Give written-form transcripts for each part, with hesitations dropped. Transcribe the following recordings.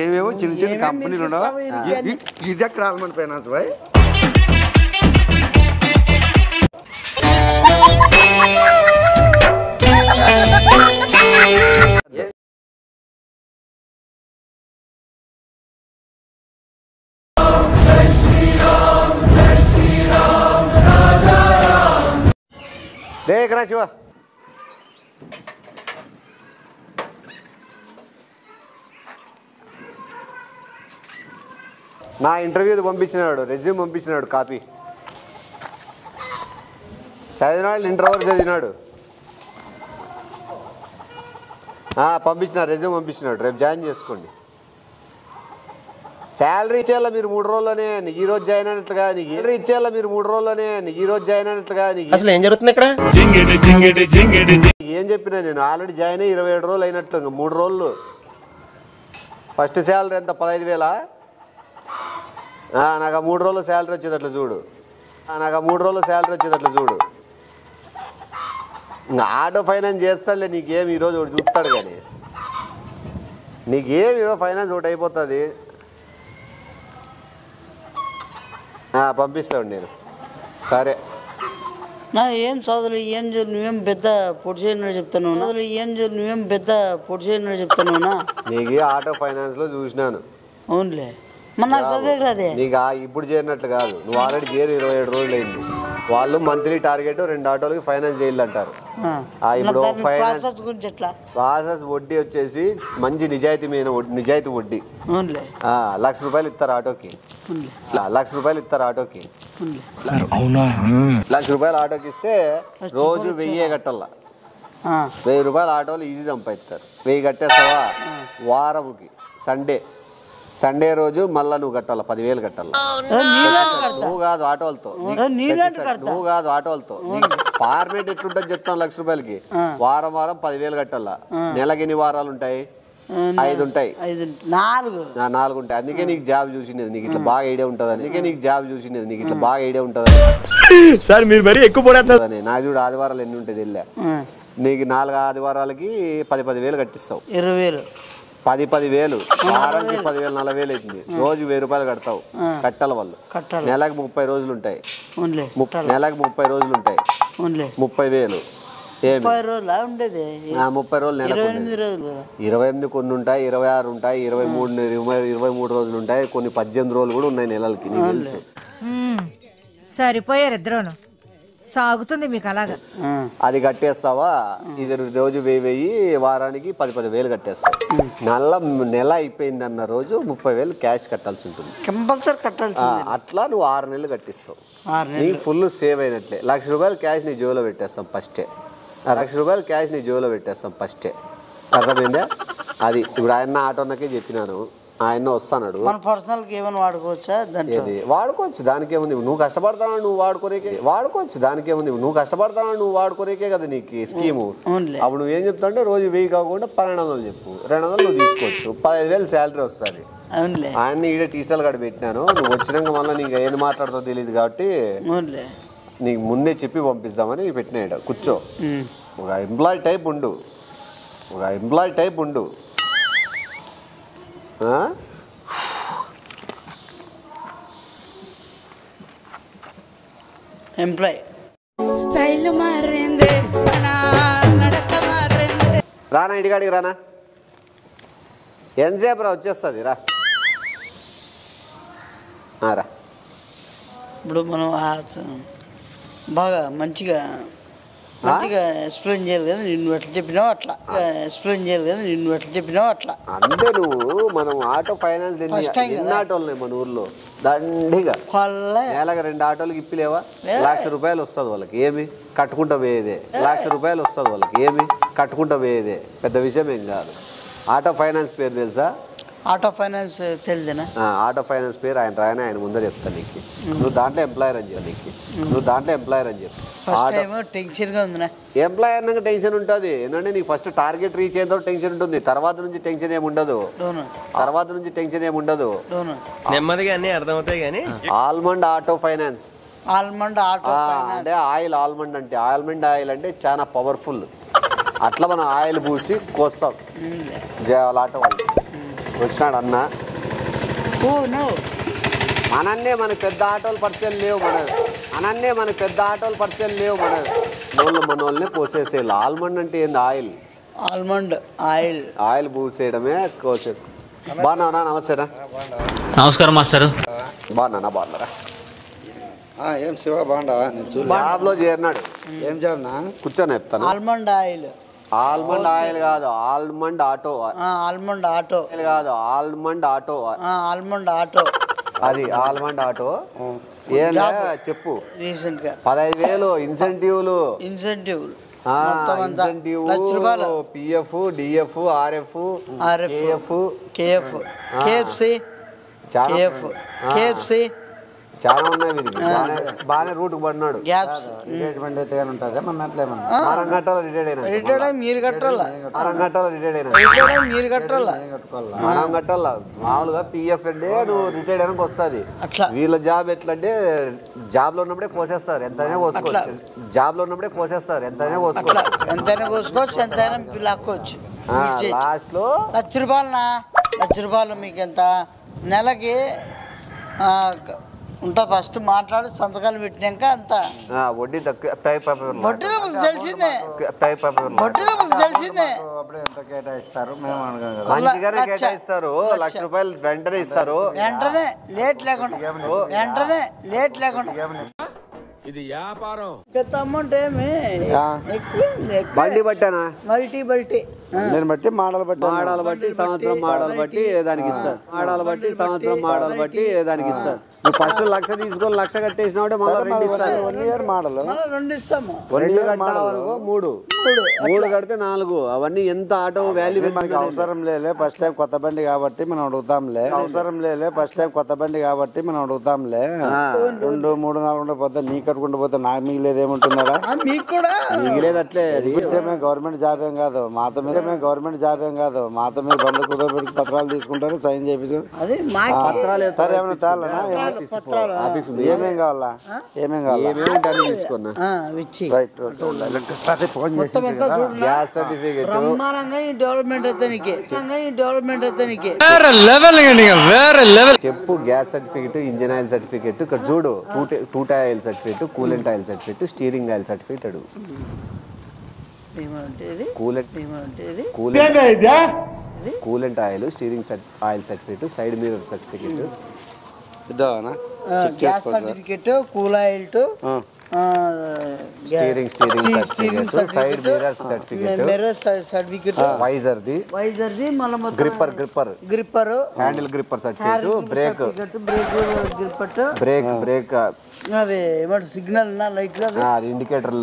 ఏవేవో చిన్న చిన్న కంపెనీలు ఉండవు. ఇది ఎక్కడ ఆల్మండ్ ఫైనాన్స్ బాయ్? దేకరా శివ, నా ఇంటర్వ్యూది పంపించినాడు, రెజ్యూమ్ పంపించినాడు కాపీ. చదివినాడు, ఇంటర్వ్యూ చదివినాడు. పంపించిన రెజ్యూమ్ పంపించినాడు, రేపు జాయిన్ చేసుకోండి. శాలరీ ఇచ్చేయాల మీరు 3 రోజుల్లోనే, నీకు ఈరోజు జాయిన్ అయినట్లుగా. నీకు శాలరీ ఇచ్చేయాల మీరు 3 రోజుల్లోనే, నీకు ఈరోజు జాయిన్ అయినట్లుగా. నీకు అసలు ఏం జరుగుతుంది ఇక్కడ? ఏం చెప్పినా నేను ఆల్రెడీ జాయిన్ అయ్యి 27 రోజులు అయినట్లు. 3 రోజులు. ఫస్ట్ శాలరీ ఎంత? 15,000. నాకు 3 రోజులు శాలరీ వచ్చేటట్లు చూడు. ఇంకా ఆటో ఫైనాన్స్ చేస్తాడులే. నీకేమి ఈరోజు ఒకటి చూస్తాడు, కానీ నీకేమి ఈరోజు ఫైనాన్స్ ఒకటి అయిపోతుంది. పంపిస్తాడు నేను. సరే నా ఏం చదువులు ఏం నువ్వేం పెద్ద పొడి చేయను చెప్తాను. నువ్వేం పెద్ద పొడి చేయను చెప్తాను. నీకు ఆటో ఫైనాన్స్లో చూసినాను. అవునులే, మన చదివే అదే. నీకు ఇప్పుడు చేరినట్లు కాదు, నువ్వు ఆల్రెడీ చేరి 27 రోజులు అయింది. వాళ్ళు మంత్లీ టార్గెట్ 2 ఆటోలకి ఫైనాన్స్ చేయాలంటారు. ఇప్పుడు ప్రాసెస్ వడ్డీ వచ్చేసి మంచి నిజాయితీ వడ్డీ. ₹1,00,000 ఇస్తారు ఆటోకి. ₹1,00,000 ఆటోకి ఇస్తే రోజు 1000 కట్టాల. ₹1,000 ఆటోలు ఈజీ సంపాదిస్తారు. 1000 కట్టేస్తావా వారంకి. సండే రోజు మళ్ళా నువ్వు కట్టాల 10,000 కట్టాల. నువ్వు కాదు ఆటోలతో, ఫార్మేట్ ఎట్లుంటుంది చెప్తాను. ₹1,00,000కి వారం 10,000 కట్టాల. నెలకి ఎన్ని వారాలు ఉంటాయి? 5 ఉంటాయి. 4 ఉంటాయి. అందుకే నీకు జాబ్ చూసినది, నీకు ఇట్లా బాగా ఐడియా ఉంటుంది. సార్ మీరు మరీ ఎక్కువ పడేస్తారు. నాకు చూడు ఆదివారాలు ఎన్ని ఉంటుంది వెళ్ళా. నీకు 4 ఆదివారాలకి 10,000 కట్టిస్తావు. 10,000 వారానికి 10,000 40,000 అవుతుంది. రోజు ₹1,000 కడతావు. కట్టాల వాళ్ళు. నెలకు 30 రోజులు ఉంటాయి. 30 రోజులు ఉంటాయి. 30,000 ఏమి 30 రోజులు నెలకు 28 కొన్ని ఉంటాయి, 26 ఉంటాయి, 23 రోజులు ఉంటాయి, కొన్ని 18 రోజులు కూడా ఉన్నాయి నెలలకి. నీకు తెలుసు. సరిపోయారు ఇద్దరును. సాగుతుంది మీకు అలాగా. అది కట్టేస్తావా? ఇది రోజు 1000 వారానికి 10,000 కట్టేస్తావు. నెల అయిపోయింది అన్న రోజు 30,000 క్యాష్ కట్టాల్సి ఉంటుంది. కంపల్సరీ కట్టాల్సి. అట్లా నువ్వు 6 నెలలు కట్టిస్తావు. నీకు ఫుల్ సేవ్ అయినట్లే. ₹1,00,000 క్యాష్ నీ జోలో పెట్టేస్తాం ఫస్టే. అర్థమైందా? అది ఇప్పుడు ఆయన ఆటోన్నకే చెప్పినాను, ఆయన వస్తాడు. పర్సనల్కి ఏమైనా వాడుకోవచ్చా? వాడుకోవచ్చు, దానికేముంది. నువ్వు కష్టపడతావు, నువ్వు వాడుకోనేకే కదా నీకు స్కీము. అప్పుడు నువ్వేం చెప్తావు అంటే రోజు 1000 కాకుండా 1,200 చెప్పు. 200 నువ్వు తీసుకోవచ్చు. 15,000 శాలరీ వస్తుంది. ఆయన్ని ఈడే టీచర్లు కాడ పెట్టినాను. నువ్వు వచ్చినాక మళ్ళీ నీకు ఏం మాట్లాడుతావు తెలియదు కాబట్టి నీకు ముందే చెప్పి పంపిస్తామని పెట్టినాడు. కూర్చో. ఒక ఎంప్లాయీ టైప్ ఉండు. రానా ఇంటికాడికి రానా? ఎంతసేపు రా? వచ్చేస్తుంది రా. ఇప్పుడు మనం బాగా మంచిగా ఎక్స్ప్లెయిన్ చేయాలి కదా, నిన్ను ఎట్లా చెప్పినావు అట్లా. అంటే నువ్వు మనం ఆటో ఫైనాన్స్ ఎన్ని ఆటోలు ఉన్నాయి మన ఊర్లో దండిగా. నెలకు 2 ఆటోలకి ఇప్పిలేవా? ₹1,00,000 వస్తుంది వాళ్ళకి. ఏమి కట్టుకుంటా పోయేదే. ₹1,00,000 వస్తుంది వాళ్ళకి. ఏమి కట్టుకుంటా పోయేదే. పెద్ద విషయం ఏం కాదు. ఆటో ఫైనాన్స్ పేరు తెలుసా? ఆటో ఫైనాన్స్ తెలియదేనా? ఆటో ఫైనాన్స్ పేరు ఆయన రాయన, ఆయన ముందర చెప్తా నీకు. నువ్వు దాంట్లో ఎంప్లాయర్ అని చెప్పి ఎంప్లాయర్ అన్నాక టెన్షన్ ఉంటుంది. ఎందుకంటే నీకు ఫస్ట్ టార్గెట్ రీచ్ అయ్యేదో టెన్షన్ ఉంటుంది. తర్వాత నుంచి టెన్షన్ ఏమి ఉండదు. నెమ్మదిగా అన్ని అర్థమవుతాయి. కానీ ఆల్మండ్ ఆటో ఫైనాన్స్ అంటే ఆల్మండ్ ఆయిల్ అంటే చాలా పవర్ఫుల్. అట్లా మనం ఆయిల్ పూసి కోస్తాం ఆటో వాళ్ళు. వచ్చినాడు అన్న. ఓ నో అనన్నే మనకు పెద్ద ఆటోలు పరిచయాలు లేవు మన మనోళ్ళనే కోసేసేయాలి. ఆల్మండ్ అంటే ఏంది? ఆయిల్. ఆల్మండ్ ఆయిల్ పూసేయడమే కోసేది. బాగున్నావునా? నమస్తేనా. నమస్కారం మాస్టర్. బాగున్నారా? ఏం శివ బాగుండవా? జాబ్ లో చేరినాడు. ఏం జాబ్నా? కూర్చొని చెప్తాను. ఆల్మండ్ ఆయిల్ కాదు, ఆల్మండ్ ఆటో అది. ఆల్మండ్ ఆటో ఏం చెప్పు. రీసెంట్ గా 15,000 ఇన్సెంటివ్లు, పిఎఫ్, డిఎఫ్, ఆర్ఎఫ్, కేఎఫ్సి చాలా ఉన్నాయి. వీరికి బాగానే రూట్ పడినాడు. రిటైర్మెంట్ అయితే ఉంటుంది మన అట్లే మరంగట్టలో రిటైర్డ్ అయినా మీరు కట్టాలా మరంగట్టలో మామూలుగా పిఎఫ్ అంటే నువ్వు రిటైర్డ్ అయినాక వస్తుంది. వీళ్ళ జాబ్ ఎట్లా అంటే జాబ్ లో ఉన్నప్పుడే కోసేస్తారు, ఎంతైనా కోసుకోవచ్చు. ఎంతైనా లాక్కోవచ్చు. లాస్ట్ లో లక్ష రూపాయలు మీకు ఎంత నెలకి ఉంటా. ఫస్ట్ మాట్లాడి సంతకాలు పెట్టినాక అంత వడ్డీ తక్కువ. వడ్డీ తెలిసిందే. ఎంత కేటాయిస్తారు? మేము మంచిగానే కేటాయిస్తారు. ₹1,00,000 వెంటనే ఇస్తారు. వెంటనే లేట్ లేకుండా ఇది వ్యాపారం. పెద్ద అమౌంట్ ఏమి ఎక్కువైంది. బండి బట్టానా? బల్టీ నేను బట్టి మోడల్ బట్టి సంవత్సరం బట్టి దానికి ఇస్తారు. నువ్వు ఫస్ట్ 1,00,000 తీసుకొని 1,00,000 కట్టేసినావు, మళ్ళీ 2 ఇస్తారు. 1 ఇయర్ మోడల్ 2 ఇస్తాము. 2 కట్టావనుకో 3 కడితే 4. అవన్నీ ఎంత ఆటో వాల్యూ. మనకి అవసరం లేలే ఫస్ట్ టైం కొత్త బండి కాబట్టి మనం అడుగుతాంలే. 2, 3, 4 పోతే నీ కట్టుకుంటూ పోతే నాకు మిగిలేదు ఏముంటుందా? మీకు కూడా మిగిలేదు అట్లే. గవర్నమెంట్ జాబ్ ఏం కాదు, మాతో మీరు బండ్లు కుదరబెట్టి పత్రాలు తీసుకుంటారు, సైన్ చేయించుకుంటారు. సరే ఏమైనా తాలనా? ఏమేం కావాలా? తీసుకున్నా. గ్యాస్ సర్టిఫికేట్ చెప్పు. Gas certificate, engine oil certificate. ఇక్కడ చూడు, టూటా oil certificate, coolant oil certificate, steering oil certificate. అడుగు. Coolant oil, steering oil certificate, side mirror certificate, gas certificate, cool oil, steering certificate, side mirror certificate, వైజర్ది, gripper, handle gripper certificate, brake అవి signal light indicator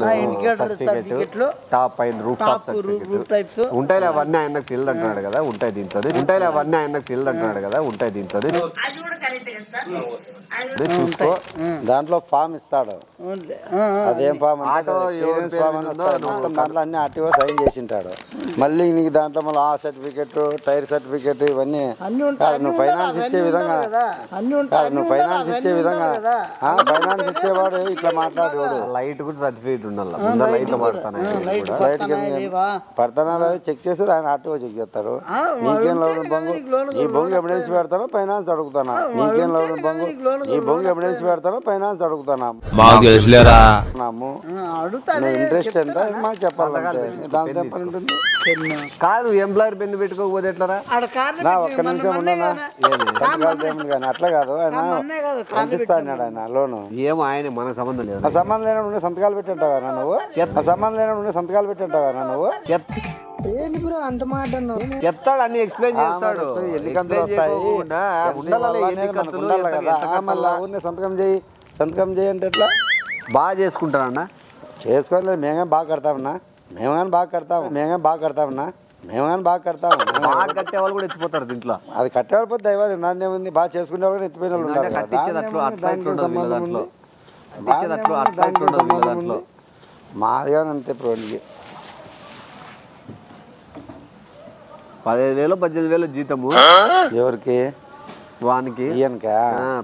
certificate, top పైన roof top certificate ఉంటాయి. అవన్నీ ఆయనకు తెలియదు అంటున్నాడు కదా, ఉంటాయి దీంట్లో. చూసుకో. దాంట్లో ఫామ్ ఇస్తాడు. అదేం ఫామ్? దాంట్లో అన్ని ఆర్టీఓ సైన్ చేసింటాడు. మళ్ళీ నీకు దాంట్లో మళ్ళీ ఆ సర్టిఫికెట్, టైర్ సర్టిఫికెట్, ఇవన్నీ నువ్వు ఫైనాన్స్ ఇచ్చే విధంగా ఫైనాన్స్ ఇచ్చేవాడు ఇట్లా మాట్లాడేవాడు. లైట్ కూడా సర్టిఫికేట్ ఉండాలి. లైట్ పడతానా లేదా చెక్ చేసి ఆయన ఆర్టీఓ చెక్ చేస్తాడు. నీకేం లోన్ బొంగు, ఈ బొంగు ఎవిడెన్స్ పెడతానో ఫైనాన్స్ అడుగుతానా? నీకేం లోన్ బొంగు, ఈ బొంగు ఎవిడెన్స్ పెడతానో ఫైనాన్స్ అడుగుతున్నాము. ఇంట్రెస్ట్ ఎంత మాకు చెప్పాలంటే దాంతో పని ఉంటుంది. కాదు, ఎంప్లాయర్ పెన్ను పెట్టుకోకపోతే ఎట్లరా? ఒక్క నిమిషం ఉండనా? కానీ అట్లా కాదు. ఆయన ఎంత ఇస్తా అన్నాడు ఆయన లోను. ఏమో ఆయన మనకు సంబంధం లేదు. సంబంధం లేనప్పుడు సంతకాలు పెట్టింటావు కదా నువ్వు. సంబంధం లేనప్పుడు సంతకాలు పెట్టింటావు కదా నువ్వు. చెప్తాడు, అన్ని ఎక్స్ప్లెయిన్ చేస్తాడు. ఎన్నికంతులు వస్తాయి ఊరిని సంతకం చేయి అంటే ఎట్లా? బాగా చేసుకుంటారన్న. చేసుకోలేదు. మేమే బాగా కడతామన్నా. బాగా కట్టే వాళ్ళు కూడా ఎత్తిపోతారు దీంట్లో. అది కట్టేవాళ్ళు పోతే దైవాది నాదే ఉంది. బాగా చేసుకునే వాళ్ళు ఎత్తిపోయిన వాళ్ళు ఉంటారు. మాదిగా అంతే. ఇప్పుడు 15,000 18,000 జీతము ఎవరికి? వానికి. ఈయనకా?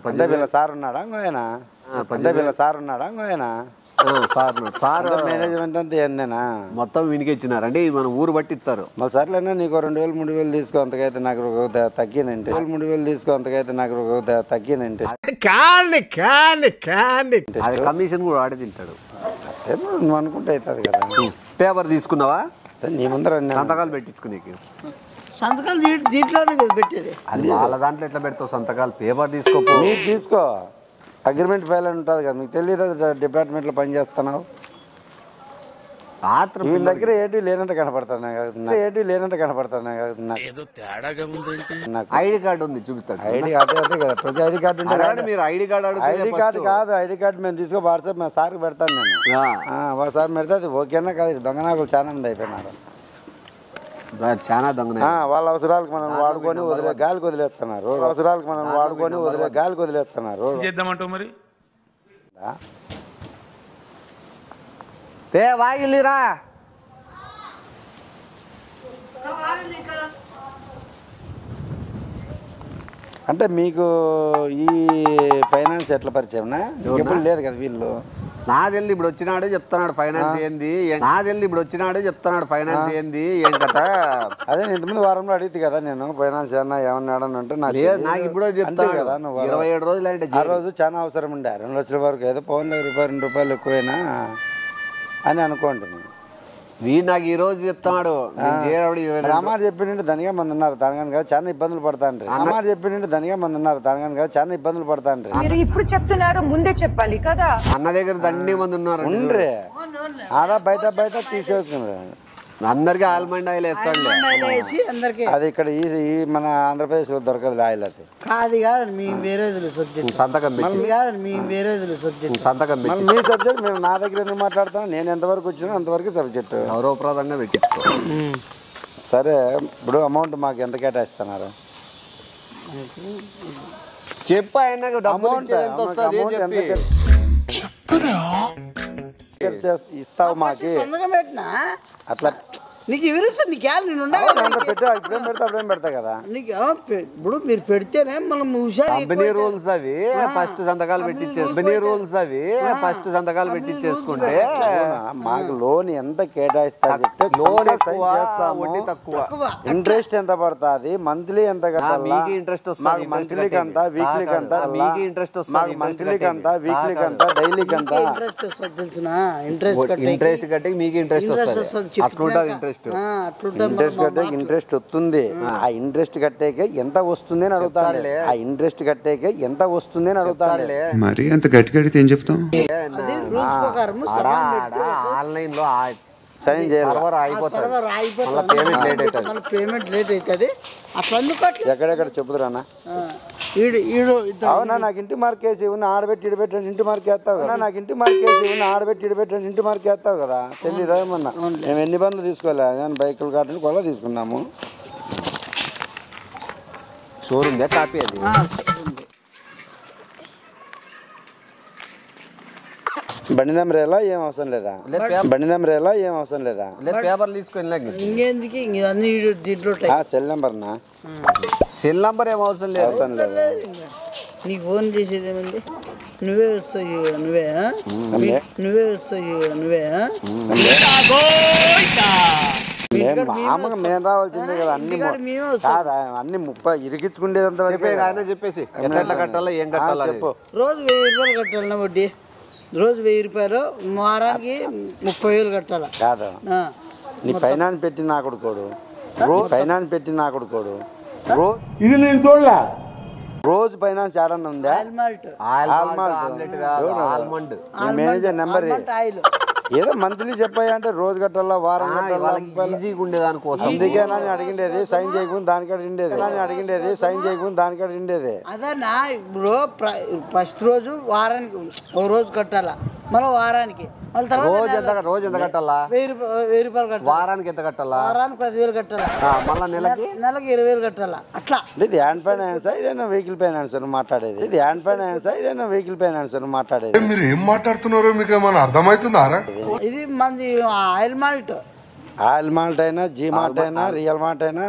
అంటే వీళ్ళ సార్ ఉన్నాడా ఆయన? సార్ మేనేజ్మెంట్ అంతా ఎన్నేనా మొత్తం వీనికి ఇచ్చినారు అంటే మన ఊరు బట్టి ఇస్తారు. మళ్ళీ సర్లేనా నీకు 2000 3000 తీసుకో, అంతకైతే నాకు తగ్గినంటే 3000 తీసుకో, అంతకైతే నాకు తగ్గినంటే అది కమిషన్ కూడా ఆడి తింటాడు. నువ్వు అనుకుంటే అవుతుంది కదా. పేపర్ తీసుకున్నావా? నీ ముందర సంతకాలు పెట్టించుకునేకి సంతకాలు దీంట్లోనే కదా పెట్టేది. అది వాళ్ళ దాంట్లో ఎట్లా పెడతావు సంతకాలు? పేపర్ తీసుకోపో. మీరు తీసుకో, అగ్రిమెంట్ ఫైల్ అని ఉంటుంది కదా, మీకు తెలియదు డిపార్ట్మెంట్లో పనిచేస్తున్నావు. వీళ్ళ దగ్గర ఏంటి లేనంటే కనపడుతున్నా కదా, ఏంటి లేనంటే కనపడుతున్నా కదా. ఐడి కార్డు ఉంది చూపిస్తాడు. ఐడి కార్డు అదే కదా, ప్రతి ఐడి కార్డు ఉంటుంది. మీరు ఐడి కార్డు ఐడి కార్డు కాదు, ఐడి కార్డు మేము తీసుకో వాట్సాప్ మేము సార్కి పెడతాను నేను. సార్ పెడితే అది ఓకేనా కాదు. దొంగనాకులు చాలా మంది అయిపోయినారు, చాలా దొంగ. వాళ్ళ అవసరాలకు మనం వాడుకొని గాలికి వదిలేస్తున్నారు. అవసరాలకు మనం వాడుకొని గాలికి వదిలేస్తున్నారు. చేద్దామంటావు మరి? వాయిల్లిరా అంటే మీకు ఈ ఫైనాన్స్ ఎట్లా పరిచయంనా? ఎప్పుడు లేదు కదా వీళ్ళు. నాదెళ్ళి ఇప్పుడు వచ్చినాడు చెప్తున్నాడు ఫైనాన్స్ ఏంది, నాదెళ్ళి ఇప్పుడు వచ్చినాడు చెప్తున్నాడు ఫైనాన్స్ ఏంది ఏం కథ. అదే ఇంతకుముందు వారంలో అడిగితే కదా నేను ఫైనాన్స్ ఏమన్నాడు అంటే నాకు ఇప్పుడు చెప్తాను కదా. 27 రోజులు అంటే ఆ రోజు చాలా అవసరం ఉండే 2 లక్షల వరకు, ఏదో పవన్ ₹2 ఎక్కువైనా అని అనుకుంటున్నాను. వీడు నాకు ఈ రోజు చెప్తాడు రామాడు చెప్పిండే ధనిగా మంది ఉన్నారు దానికని కదా చాలా ఇబ్బందులు పడతాండ్రి. రామాడు చెప్పిండే ధనిగా మంది ఉన్నారు దానికని కదా చాలా ఇబ్బందులు పడతాండ్రి. ఇప్పుడు చెప్తున్నారు, ముందే చెప్పాలి కదా. అన్న దగ్గర దండి మంది ఉన్నారు ఉండ్రే, ఆడ బయట తీసేసుకున్నారు. అందరికి ఆల్మండ్ ఆయిల్ వేస్తాడు. అది ఇక్కడ ఈ మన ఆంధ్రప్రదేశ్ లో దొరకదు ఆయిల్. అది కాదు మేము వేరే సంతకం సంతకం మీ సబ్జెక్ట్ మేము నా దగ్గర ఎందుకు మాట్లాడతాం? నేను ఎంతవరకు వచ్చినా అంతవరకు సబ్జెక్ట్ గౌరవప్రదంగా పెట్టించుకో. సరే, ఇప్పుడు అమౌంట్ మాకు ఎంత కేటాయిస్తున్నారు చెప్పు. ఆయన ఇస్తావు మాకి అట్లా నీకు వివరిస్తా. నీకు పెట్టా ఇప్పుడేం పెడతా అప్పుడేం పెడతా కదా. నీకు ఇప్పుడు మీరు పెడితేనే మనం కంపెనీ రూల్స్ అవి ఫస్ట్ సంతకాలు పెట్టించేసుకుంటే మాకు లోన్ ఎంత కేటాయిస్తారు చెప్తే లోన్ వడ్డీ తక్కువ, ఇంట్రెస్ట్ ఎంత పడుతుంది, మంత్లీ ఎంత కట్టాలి, ఇంట్రెస్ట్ వస్తుంది, మంత్లీకి అంతా, వీక్లీకి అంతా, మీకు ఇంట్రెస్ట్ వస్తుంది, మంత్లీకి అంతా, వీక్లీకి అంతా, డైలీకి అంతా ఇంట్రెస్ట్ కట్టి మీకు ఇంట్రెస్ట్ వస్తుంది. అట్లుంటది ఇంట్రెస్ట్ ఇంట్రెస్ట్ వస్తుంది. ఆ ఇంట్రెస్ట్ కట్టేకే ఎంత వస్తుంది అని అడుగుతాడు. ఆ ఇంట్రెస్ట్ కట్టేకే ఎంత వస్తుంది అని అడుగుతాడు. మరి అంత గట్టి కడితే ఏం చెప్తాం? ఆన్లైన్ లో సైన్ చేయాలి, పేమెంట్ లేట్ అవుతుంది. ఎక్కడెక్కడ చెప్పుదురానా? అవునా, నాకు ఇంటి మార్క్ వేసి ఉన్న ఆడబెట్టి ఇడబెట్టి ఇంటి మార్క్ వేస్తావు కదా. నాకు ఇంటి మార్క్ వేసి ఉన్న ఆడబెట్టి ఇడబెట్టి ఇంటి మార్క్ వేస్తావు కదా. తెలీదా ఏమన్నా? మేము ఎన్ని బండ్లు తీసుకోలే, నేను బైకులు కాటని కొల తీసుకున్నాము. షోరూమ్ కాపీ అది. బండి నెంబర్ ఎలా ఏం అవసరం లేదా? బండి నెంబర్ ఎలా ఏం అవసరం లేదా? పేపర్ తీసుకొని సెల్ నెంబర్ నా సెల్ నెంబర్ ఏం అవసరం లేదు. అవసరం లేదా? నీకు ఫోన్ చేసేది ఏమండి? నువ్వే వస్తాయి, నువ్వే వస్తాయి, నువ్వే మామూలుగా మేము రావాల్సిందే కదా. అన్ని కాదా, అన్ని 30 ఇరిగించుకుండేదంత ఆయన చెప్పేసి ఎట్లా కట్టాలో ఏం కట్టాలో చెప్పు. రోజు 1000 రూపాయలు కట్టాలన్నా వడ్డీ, రోజు 1000 రూపాయలు, వారానికి 30,000 కట్టాల కాదు. నీ ఫైనాన్స్ పెట్టి నా కొడుకోడు, ఫైనాన్స్ పెట్టి నా కొడుకోడు. ఇది నేను చూడలే. రోజు ఫైనాన్స్ ఏడన్నా ఉందా? మేనేజర్ నెంబర్ ఏదో మంత్లీ చెప్పాయి అంటే రోజు కట్టాలా, వారం ఈజీగా ఉండేదానికోసం. అందుకే నన్ను అడిగిండేది సైన్ చేయకుండా దానికాడ ఉండేది, సైన్ చేయకుండా దానికాడ ఉండేది. అదేనా? ఇప్పుడు ఫస్ట్ రోజు వారానికి ఒక రోజు కట్టాలా, మళ్ళీ వారానికి, రోజు ఎంత కట్టాలా? 1000 రూపాయలు కట్టాలి. వారానికి ఎంత కట్టాలా? వారానికి 10,000 కట్టాలా. మళ్ళీ నెలకి 20,000 కట్టాలా. అట్లా ఇది హ్యాండ్ ఫైనాన్స్, ఇదేనా వెహికల్ ఫైనాన్స్ అని మాట్లాడేది? ఇది హ్యాండ్ ఫైనాన్స్, ఇదేనా వెహికల్ ఫైనాన్స్ అని మాట్లాడేది? మీరు ఏం మాట్లాడుతున్నారో మీకు ఏమైనా అర్థమవుతుందా? ఇది మంది ఆయిల్ మార్కెట్. ఆయిల్ మార్ట్ అయినా, జీ మార్ట్ అయినా, రియల్ మార్ట్ అయినా,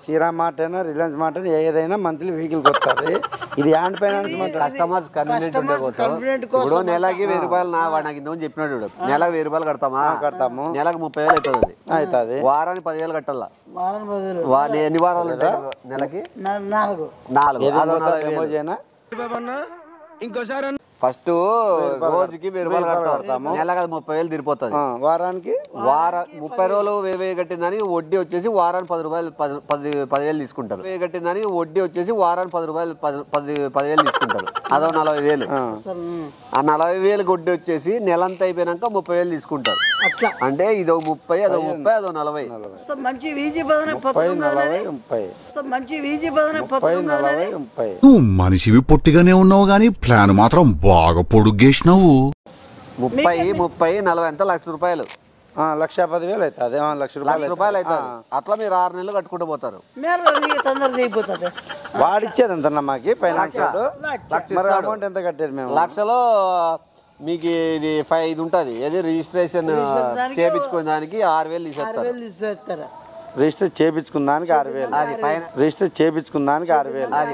శ్రీరామ్ మార్ట్ అయినా, రిలయన్స్ మార్ట్ అయినా, ఏదైనా మంత్లీ వెహికల్కి వస్తుంది. ఇది హ్యాండ్ ఫైనాన్స్ కస్టమర్స్ కన్వీనియంట్ ఉండే కోసం ఇప్పుడు నెలకి 1000 రూపాయలు నాకు ఇంతకుముందు చెప్పినాడు చూడు, నెలకు 1000 రూపాయలు కడతాము, నెలకు 30,000 అవుతుంది, వారానికి 10,000 కట్టాలా. వాళ్ళు ఎన్ని వారాలు ఉంటాయి నెలకి? 4. ఫస్ట్ రోజుకి 1000 రూపాయలు కడతాము, నెలకి 30,000 తిరిపోతుంది. వారానికి 30 రోజులు 1000 కట్టిందని వడ్డీ వచ్చేసి వారానికి 10 రూపాయలు 10,000 తీసుకుంటారు. 1000 కట్టిందని వడ్డీ వచ్చేసి వారానికి 10 రూపాయలు 10,000 తీసుకుంటారు. అదో 40,000. ఆ 40,000 వడ్డీ వచ్చేసి నెలంతా అయిపోయినాక 30,000 తీసుకుంటారు. అంటే ఇదో 30, అదో 30, అదో 40. మంచి వీజీ బదన పథకం నువ్వు మనిషివి పొట్టిగానే ఉన్నావు గానీ ప్లాన్ మాత్రం బాగా పొడుగేసినావు. 30, 40 ఎంత? 1,00,000 రూపాయలు. 1,10,000 అవుతుంది. అదే 1,00,000 రూపాయలు అవుతుంది. అట్లా మీరు 6 నెలలు కట్టుకుంటూ పోతారు. వాడిచ్చేది ఎంత మాకి ఫైనాన్స్ అమౌంట్ ఎంత కట్టేది మేము? లక్షలో మీకు ఇది 5 ఉంటుంది. ఏది రిజిస్ట్రేషన్ చేయించుకునే దానికి 6,000 తీసేస్తారు. రిజిస్టర్ చేయించుకున్న దానికి 6,000. రిజిస్టర్ చేయించుకున్న దానికి 6,000. అది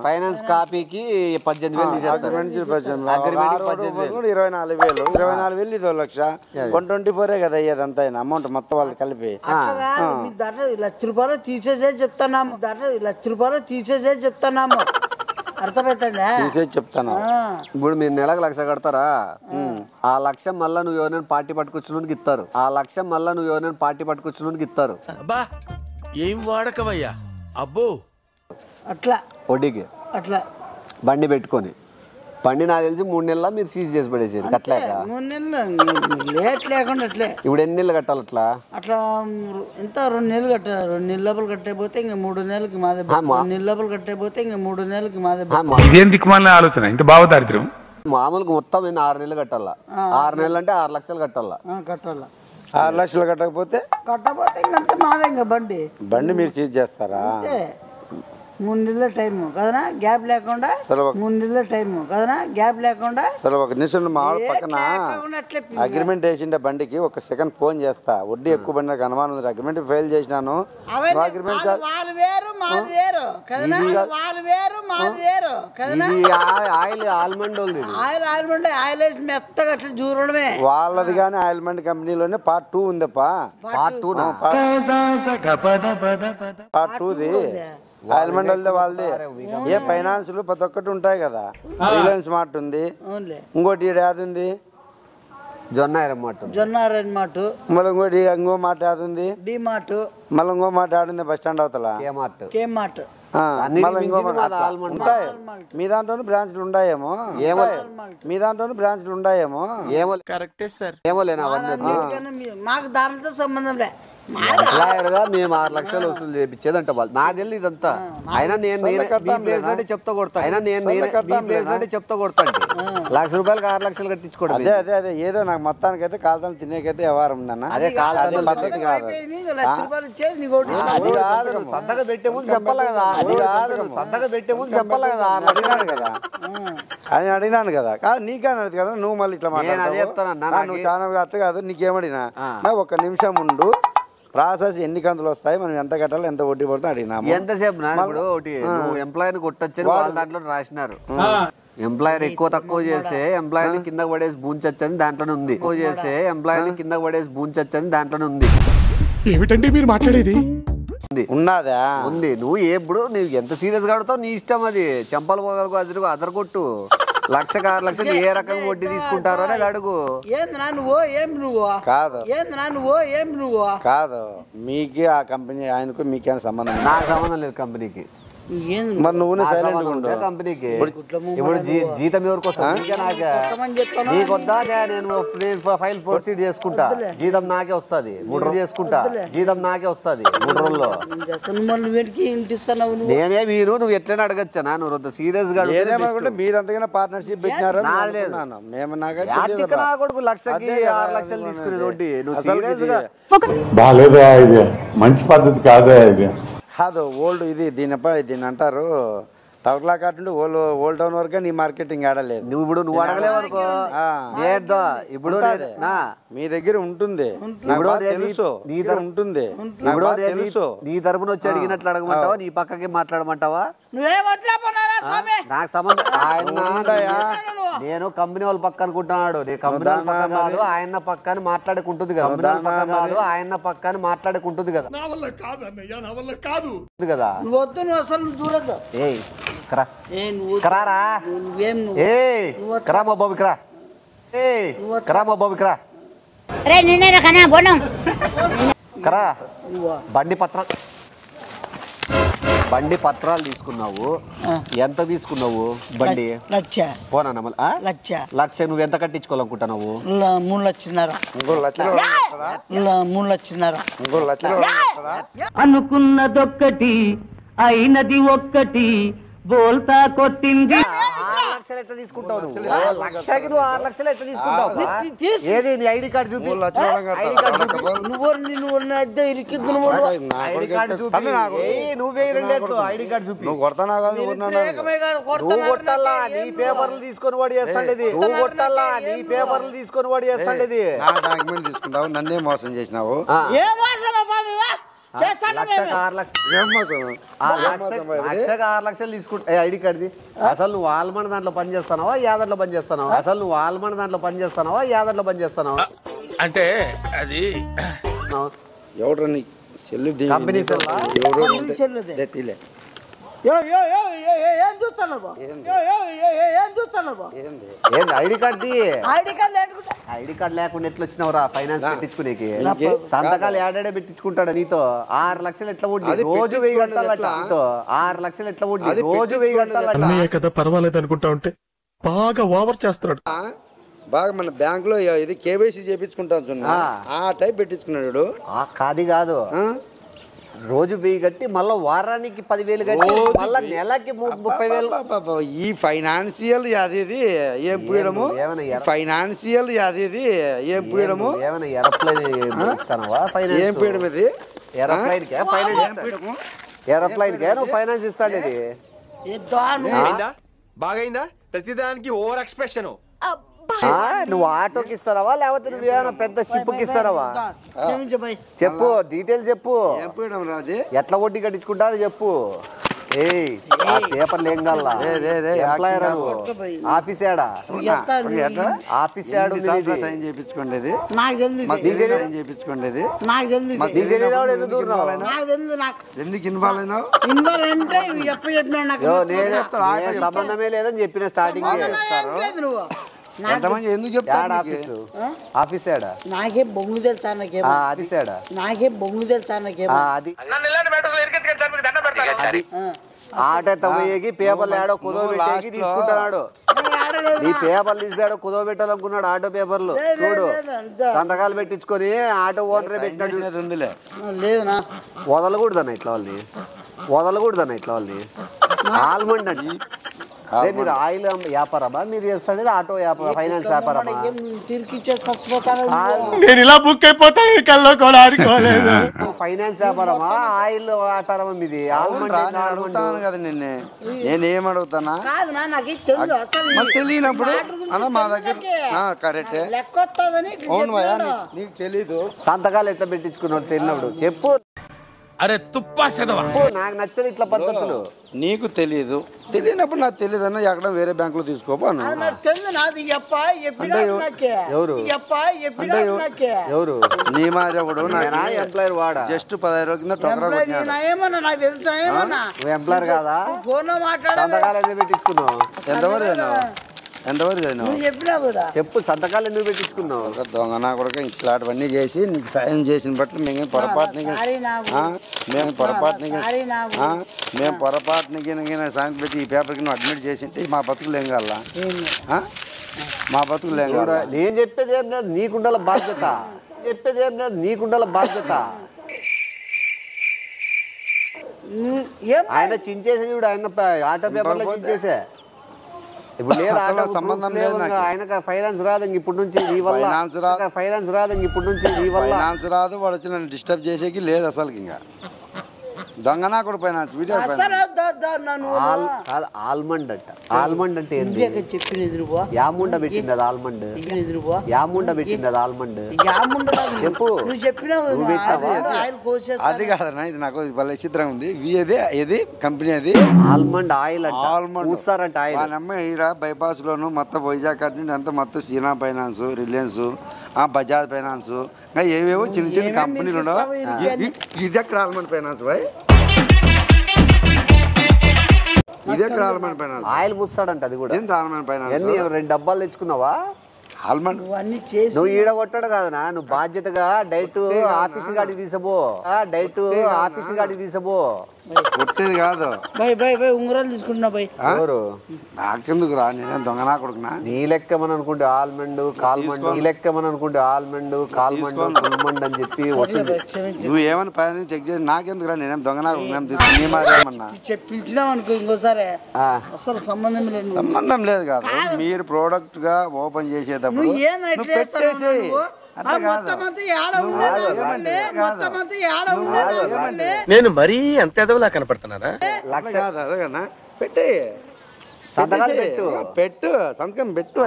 ఫైనాన్స్ కాపీకి 18,000 తీసేస్తారు. 24,000. 24,000 ఇది 1,00,000. 124 కదా అయ్యేదంతా అమౌంట్ మొత్తం వాళ్ళు కలిపి. ₹1,00,000 తీసేసే చెప్తున్నాము. అర్థమవుతుందా? తీసేసి చెప్తాను. ఇప్పుడు మీరు నెలకు 1,00,000 కడతారా? ఆ 1,00,000 మళ్ళీ నువ్వు ఎవరైనా పార్టీ పట్టుకొచ్చినోడికి ఇస్తారు. ఏం వాడకవయ్యా అబ్బో. అట్లా వడ్డీకి అట్లా బండి పెట్టుకొని బండి నాకు తెలిసి 3 నెలల మీరు సీజ్ చేసి పడేసేది కట్టలేక. 3 నెలలు లేట్ లేకుండా అట్లే. ఇప్పుడు ఎన్ని నెలలు కట్టాలి అట్లా? అట్లా ఎంత 2 నెలలు కట్టాలి. 2 నెలల లోపల కట్టకపోతే ఇంకా 3 నెలలకి మాదే. 2 నెలల లోపల కట్టకపోతే ఇంకా 3 నెలలకి మాదే. ఇదేం దిక్కుమాలిన ఆలోచన, ఇంత బాగా దారిద్ర్యం. మామూలుగా మొత్తం 6 నెలలు కట్టాలా. 6 నెలలు అంటే 6 లక్షలు కట్టాలా. 6 లక్షలు కట్టకపోతే ఇంకంతే మాదే. ఇంకా బండి మీరు సీజ్ చేస్తారా? 3 నెలల టైం కదనా, గ్యాప్ లేకుండా. 3 నెలల టైం కదనా, గ్యాప్ లేకుండా. ఒక నిమిషం మా పక్కన అగ్రిమెంట్ వేసిండే బండికి 1 సెకండ్ ఫోన్ చేస్తా. వడ్డీ ఎక్కువ పడిన నాకు అనుమానం ఉంది. అగ్రిమెంట్ ఫెయిల్ చేసినాను. అగ్రిమెంట్ వాళ్ళది కానీ ఆయిల్మెంట్ కంపెనీలోనే పార్ట్ 2 ఉందప్పా. పార్ట్ 2ది ఆయిల్మెంట్ వాళ్ళది. ఏ ఫైనాన్స్ ప్రతి ఒక్కటి ఉంటాయి కదా. రిలయన్స్ మార్ట్ ఉంది, ఇంకోటి ఏది ఉంది, జొన్న ఐరన్ మార్ట్, మళ్ళీ ఇంకో మాట ఏది ఉంది, డి మార్ట్, మళ్ళీ ఇంకో మాట ఆడుంది బస్ స్టాండ్ అవతల కే మార్ట్. మళ్ళీ ఇంకో ఉంటాయి. మీ దాంట్లోనూ బ్రాంచ్లు ఉన్నాయేమో. కరెక్టే సార్. ఏమో లేనా మాకు దానితో సంబంధం లే. మేము 6 లక్షలు వసూలు చేపించేదంట వాళ్ళు. నాకు తెలియదు ఇదంతా. అయినా నేను చెప్తా కొడతా. చెప్తా కొడతా. 1,00,000 రూపాయలకి 6 లక్షలు కట్టించుకోవడం. అదే ఏదో నాకు మొత్తానికి అయితే కాలుతాను తినేకైతే వ్యవహారం ఉందన్న. అదే పద్ధతి కాదు. అది కాదు. సంతగా పెట్టే ముందు చెప్పాలి కదా. అడిగినాను కదా అని అడిగినాను కదా. కాదు నీకని అడిగి కదా. నువ్వు మళ్ళీ ఇట్లా మాట్లాడుతున్నావు. నువ్వు చాలా అట్లా కాదు. నీకేమడినా 1 నిమిషం ఉండు. ప్రాసెస్ ఎన్ని కంతులు వస్తాయి, మనం ఎంత కట్టాలి, ఎంత వడ్డీ పడుతుంది అడిగినాము. ఎంతసేపు నువ్వు ఎంప్లాయీని కొట్టొచ్చని వాళ్ళ దాంట్లో రాసినారు. ఎంప్లాయర్ ఎక్కువ తక్కువ చేస్తే ఎంప్లాయీని కింద పడేసి బూంచొచ్చని దాంట్లోనే ఉంది. ఏమిటండి మీరు మాట్లాడేది? ఉన్నదా ఉంది. నువ్వు నువ్వు ఎంత సీరియస్ గా ఆడుతావు నీ ఇష్టం. అది చెంపలు పోగలకు అదరగొట్టు. 1,00,000కి 6 లక్షలు ఏ రకంగా వడ్డీ తీసుకుంటారో అనేది అడుగు. కాదు మీకి ఆ కంపెనీ ఆయనకు మీకేమైనా సంబంధం? నాకు సంబంధం లేదు కంపెనీకి. మరి నువ్వు సైలెంట్ ఉండు. కంపెనీకి ఇప్పుడు జీతం ఎవరికి వస్తుంది? నీకొద్దా? నేను ఫైల్ ప్రొసీడ్ చేసుకుంటా. జీతం నాకే వస్తుంది. 3 రోజులు చేసుకుంటా. జీతం నాకే వస్తుంది 3 రోజుల్లో. నేనే మీరు నువ్వు ఎట్లైనా అడగచ్చా? నువ్వు సీరియస్ గా మీరు అంతకైనా పార్ట్నర్షిప్ పెట్టినారా? మేము నా కొడుకు 1,00,000కి 6 లక్షలు తీసుకునేది వడ్డీ. నువ్వు సీరియస్ గా బాలేదా? ఇది మంచి పద్ధతి కాదా? ఇది కాదు ఓల్డ్. దీని అంటారు టవర్లా కాటుండి ఓల్డ్ టౌన్ వరకే నీ మార్కెటింగ్ ఆడలేదు. నువ్వు అడగలేవు అనుకో ఏదో ఇప్పుడు మీ దగ్గర ఉంటుంది, తెలుసు నీ దగ్గర ఉంటుంది. తెలుసు నీ తరపున వచ్చి అడిగినట్లు అడగమంటావా, నీ పక్కకి మాట్లాడమంటావా? నాకు సంబంధం నేను కంపెనీ వాళ్ళ పక్క అనుకుంటున్నాడు. నేను కంపెనీ వాళ్ళ పక్క కాదు, ఆయన పక్కన మాట్లాడుకుంటుంది కదా. కాదు ఆయన పక్కన మాట్లాడుకుంటుంది కదా కదా. ఏయ్ కరారా కరా మా బాబు కరా. ఏయ్ కరా మా బాబు కరా. కరా బండి పత్రాలు తీసుకున్నావు. ఎంత తీసుకున్నావు బండి? పోనా లక్ష. నువ్వు ఎంత కట్టించుకోవాలనుకుంటున్నావు? 3,00,000. అనుకున్నదొక్కటి అయినది ఒక్కటి బోల్తా కొట్టింది. 6 లక్షలు ఎట్లా తీసుకుంటావు నువ్వు? లక్షకి నువ్వు 6 లక్షలు ఎట్లా తీసుకుంటావు? ఏది నీ ఐడి కార్డు చూపి. నువ్వు కొట్టాలా నీ పేపర్లు తీసుకొని వాడు చేస్తాండేది. నువ్వు కొట్టాలా నీ పేపర్లు తీసుకొని వాడు చేస్తాండేది. డాక్యుమెంట్ తీసుకుంటావు, నన్నే మోసం చేసినావు. లక్షకు 6 లక్షలు తీసుకుంటా ఐడి కార్డుది. అసలు నువ్వు ఆల్మండ్ దాంట్లో పని చేస్తానావా, యాదట్లో పని చేస్తానావా? అసలు నువ్వు ఆల్మండ్ దాంట్లో పని చేస్తానావా, యాదట్లో పని చేస్తానావా? అంటే అది ఎవరు company ID card ID card లేకుండా ఎట్లా వచ్చినావురా ఫైనాన్స్ పెట్టించుకునేకి? సంతకాలు ఏడాడే పెట్టించుకుంటాడు నీతో. 6 లక్షలు ఎట్లా వడ్డీ? రోజు 1000 గంటలు నీతో 6 లక్షలు ఎట్లా వడ్డీ? రోజు 1000 గంటలు కదా. పర్వాలేదు అనుకుంటా ఉంటే బాగా ఓవర్ చేస్తున్నాడు. బాగా మన బ్యాంక్ లో ఇది కేవైసీ చేపించుకుంటాను ఆ టైప్ పెట్టించుకున్నాడు. కాది కాదు, రోజు 1000 కట్టి మళ్ళీ వారానికి 10,000 కట్టి మళ్ళీ నెలకి 30,000. ఈ ఫైనాన్షియల్ యాదేది ఏం పూయడము? ఫైనాన్షియల్ యాదేది ఏం పూయడము? ఏమైనా ఏరోప్లేన్ ఇస్తానవా? ఏం పూయడం ఇది? ఏరోప్లైన్ కే ఫైనాన్స్, ఏరోప్లైన్ కే నువ్వు ఫైనాన్స్ ఇస్తాడు. ఇది బాగైందా? ప్రతిదానికి ఓవర్ ఎక్స్ప్రెషన్. నువ్వు ఆటోకి ఇస్తారావా లేకపోతే నువ్వు ఏమైనా పెద్ద షిప్ కి ఇస్తారావా? చెప్పు, డీటెయిల్ చెప్పు. ఎట్లా వడ్డీ కట్టించుకుంటారో చెప్పు. ఏయ్ ఆ పేపర్లు ఏం కావాలా? ఎంప్లాయర్ ఆఫీస్ ఏడా? ఆఫీస్ ఏడు సైన్ చేయించుకోండి. ఎందుకు ఇన్వాల్వ్ అయినావు? సంబంధమే లేదని చెప్పిన స్టార్టింగ్. ఎందుకు చెప్తాడు? ఆఫీస్ ఏడా? నాకే బొంగు తెలుసా? ఆఫీస్ ఏడా? నాకే బొంగు తెలుసా? అది ఆటో పోయేకి పేపర్లు ఏడో కుదోబెట్టేకి తీసుకుంటున్నాడు. నీ పేపర్లు తీసిపోయాడో కుదోబెట్టాలనుకున్నాడు. ఆటో పేపర్లు చూడు, సంతకాలు పెట్టించుకొని ఆటో ఓనరే పెట్టినాడు. వదలకూడదన్న ఇట్లా వాళ్ళని, వదలకూడదన్న ఇట్లా వాళ్ళని. ఆల్మండ్ అండి. మీరు ఆయిల్ వ్యాపారమా మీరు చేస్తాడు? ఆటో వ్యాపారం, ఫైనాన్స్ వ్యాపారమా? నేను ఇలా బుక్ అయిపోతాను కల్లో కూడా ఆడుకోలేదు. ఫైనాన్స్ వ్యాపారమా ఆయిల్ వ్యాపారమా మీది? ఆల్మండ్ అడుగుతాను కదా నిన్నే. నేనేం అడుగుతానా తెలియనప్పుడు అలా మా దగ్గర కరెక్టే. అవును నీకు తెలీదు. సంతకాలు ఎట్లా పెట్టించుకున్నాడు తెలియనప్పుడు చెప్పు. అరే తుప్పా చదవా, నాకు నచ్చదు ఇట్లా పద్ధతులు. నీకు తెలీదు, తెలియనప్పుడు నాకు తెలియదు అన్న. ఎక్కడ వేరే బ్యాంక్ లో తీసుకోపోను. ఎవరు ఎవరు నీ మాదిరి ఒకడు ఎంప్లాయర్ వాడా? జస్ట్ 15 రోజుల కింద నువ్వు ఎంప్లాయర్ కాదా? సంతకాలు ఎందుకు పెట్టించుకున్నావు? ఎంతవరకు చెప్పు, సంతకాలు ఎందుకు పెట్టించుకున్నావు? దొంగ నా కొడుకు ఇట్లాంటివన్నీ చేసి నీకు సాయం చేసిన బట్టి మేము పొరపాటుని సాయం పెట్టి ఈ పేపర్కి నువ్వు అడ్మిట్ చేసింటే మా బతుకులు ఏం కావాలా? మా బతుకులు ఏం కావాలా? నేను చెప్పేది ఏం లేదు, నీకుండాల బాధ్యత. చెప్పేది ఏం లేదు, నీకుండాల బాధ్యత. ఆయన చించేసి చూడు, ఆయన ఆటో పేపర్లో చించేసే. ఇప్పుడు లేదు సంబంధం లేదు. ఆయన ఫైనాన్స్ రాదు ఇప్పుడు నుంచి నీ వల్ల. ఫైనాన్స్ రాదు ఇప్పుడు నుంచి నీ వల్ల. ఫైనాన్స్ రాదు. వాడు వచ్చి నన్ను డిస్టర్బ్ చేసేకి లేదు అసలు. ఇంకా దొంగనాకుడు ఫైనాన్స్ వీడియో ఆల్మండ్ అంట. ఆల్మండ్ అంటే ఏంది? చెప్పినది యాముండ పెట్టింది అది ఆల్మండ్. యాముండ పెట్టింది అది ఆల్మండ్. చెప్పు నువ్వు చెప్పినావు అది కాదన్నా, ఇది నాకు భలే చిత్రం ఉంది. ఏది కంపెనీ అది ఆల్మండ్ ఆయిల్ అంట. ఆల్మండ్ పూస్తారంట ఆయిల్. వాళ్ళ అమ్మ ఈడ బైపాస్ లోను మొత్తం వైజాగ్ కట్ నుండి అంతా మొత్తం శ్రీరామ్ ఫైనాన్స్, రిలయన్స్, బజాజ్ ఫైనాన్స్, ఏవేవో చిన్న చిన్న కంపెనీలు ఉండవు. ఇది ఎక్కడ ఆల్మండ్ ఫైనాన్స్ బాయ్? ఇది ఎక్కడ ఆల్మండ్ ఫైనాన్స్? ఆయిల్ పూస్తాడంట అది కూడా. ఎంత ఆల్మండ్ ఫైనాన్స్? ఎన్ని 2 డబ్బాలు తెచ్చుకున్నావా? ఆల్మండ్ నువ్వు ఈడ కొట్టాడు కాదనా, నువ్వు బాధ్యతగా డైట్ ఆఫీస్ గాడికి తీసబో. డైట్ ఆఫీస్ గాడికి తీసబో. కొట్టేది కాదు ఉంగరాలు తీసుకుంటున్నా బై. ఎవరు? నాకెందుకు రా, నేను దొంగనా కొడుకున్నా? నీ లెక్కమని అనుకుంటే ఆల్మండ్ కాల్మండ్, నీ లెక్కమని అనుకుంటే ఆల్మండ్ కాల్మండ్ ఫుల్మండ్ అని చెప్పి వస్తుంది. నువ్వు ఏమని పైన చెక్ చేసి నాకెందుకు రా, నేనేం దొంగనా తీసుకుని మారేమన్నా పిలిచినావు అనుకో ఇంకోసారి అసలు సంబంధం లేదు కాదు. మీరు ప్రోడక్ట్ గా ఓపెన్ చేసేటప్పుడు పెట్టేసి నేను మరీ అంత ఎదవలా కనపడుతున్నారా? పెట్టే పెట్టు సంతకం పెట్టు.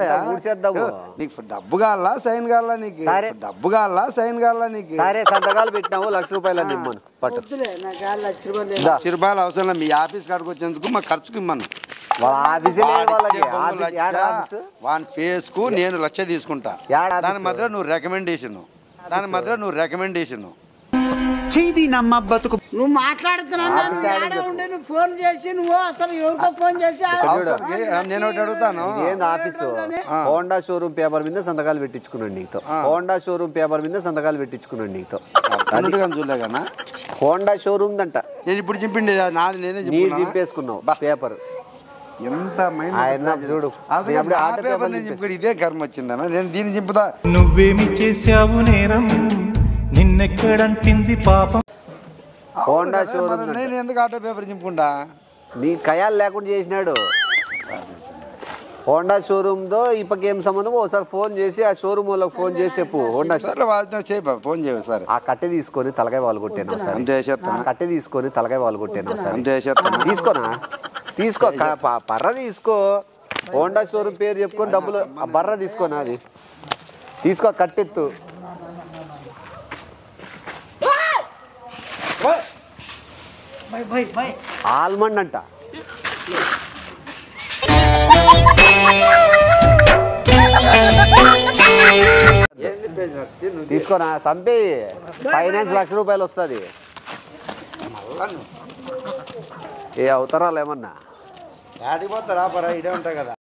నీకు డబ్బు కావాలా సైన్ కావాలా? నీకు డబ్బు కావాలా సైన్ కావాలా? నీకు సరే సంతకాలు పెట్టినావు ₹1,00,000 ఇమ్మను. పట్టు. ₹1,00,000 అవసరం లేదు. మీ ఆఫీస్ కాడికి వచ్చేందుకు మా ఖర్చుకు ఇమ్మను. వాని ఫేస్ కు నేను 1,00,000 తీసుకుంటా. దాని మధ్య నువ్వు రికమెండేషన్ నువ్వు మాట్లాడుతున్నావు. ఫోన్ చేసి నువ్వు అసలు ఎవరికో ఫోన్ చేసి నేను ఒకటి అడుగుతాను. ఏంది ఆఫీసు? హోండా షోరూమ్ పేపర్ మీద సంతకాలు పెట్టించుకున్నాడు నీతో. హోండా షోరూమ్ పేపర్ మీద సంతకాలు పెట్టించుకున్నాడు నీతో. చూడలే కన్నా హోండా షోరూమ్ దంట. నేను ఇప్పుడు చెప్పిండి నాది నేనే చింపేసుకున్నావు పేపర్. ఎంత చూడు ఇదే కర్మ వచ్చిందన్న. నేను దీన్ని చింపుతా. నువ్వేమి చేసావు నేరం, నిన్నెక్కడంటింది పాపం. హోండా షోరూమ్ నేను ఎందుకు ఆటో పేపర్ చింపుకుంటా? నీ కయాలు లేకుండా చేసినాడు. హోండా షోరూమ్ తో ఇప్పకేం సంబంధం? ఒకసారి ఫోన్ చేసి ఆ షోరూమ్ వాళ్ళకి ఫోన్ చేసి చెప్పు. హోండా ఫోన్ చేయవు సార్. ఆ కట్టె తీసుకొని తలకాయ వాళ్ళు కొట్టాను సార్. అంతే కట్టె తీసుకొని తలకాయ వాళ్ళు కొట్టాను సార్. అంతే తీసుకోనా? తీసుకో బర్ర తీసుకో. హోండా షోరూమ్ పేరు చెప్పుకొని డబ్బులు బర్ర తీసుకోనా? అది తీసుకో. కట్టెత్తు. ఆల్మండ్ అంట. తీసుకోనా? సంపే ఫైనాన్స్ ₹1,00,000 వస్తుంది. ఏ అవతరాలు ఏమన్నా ఆడిపోతారా పరా ఇడే ఉంటాయి కదా.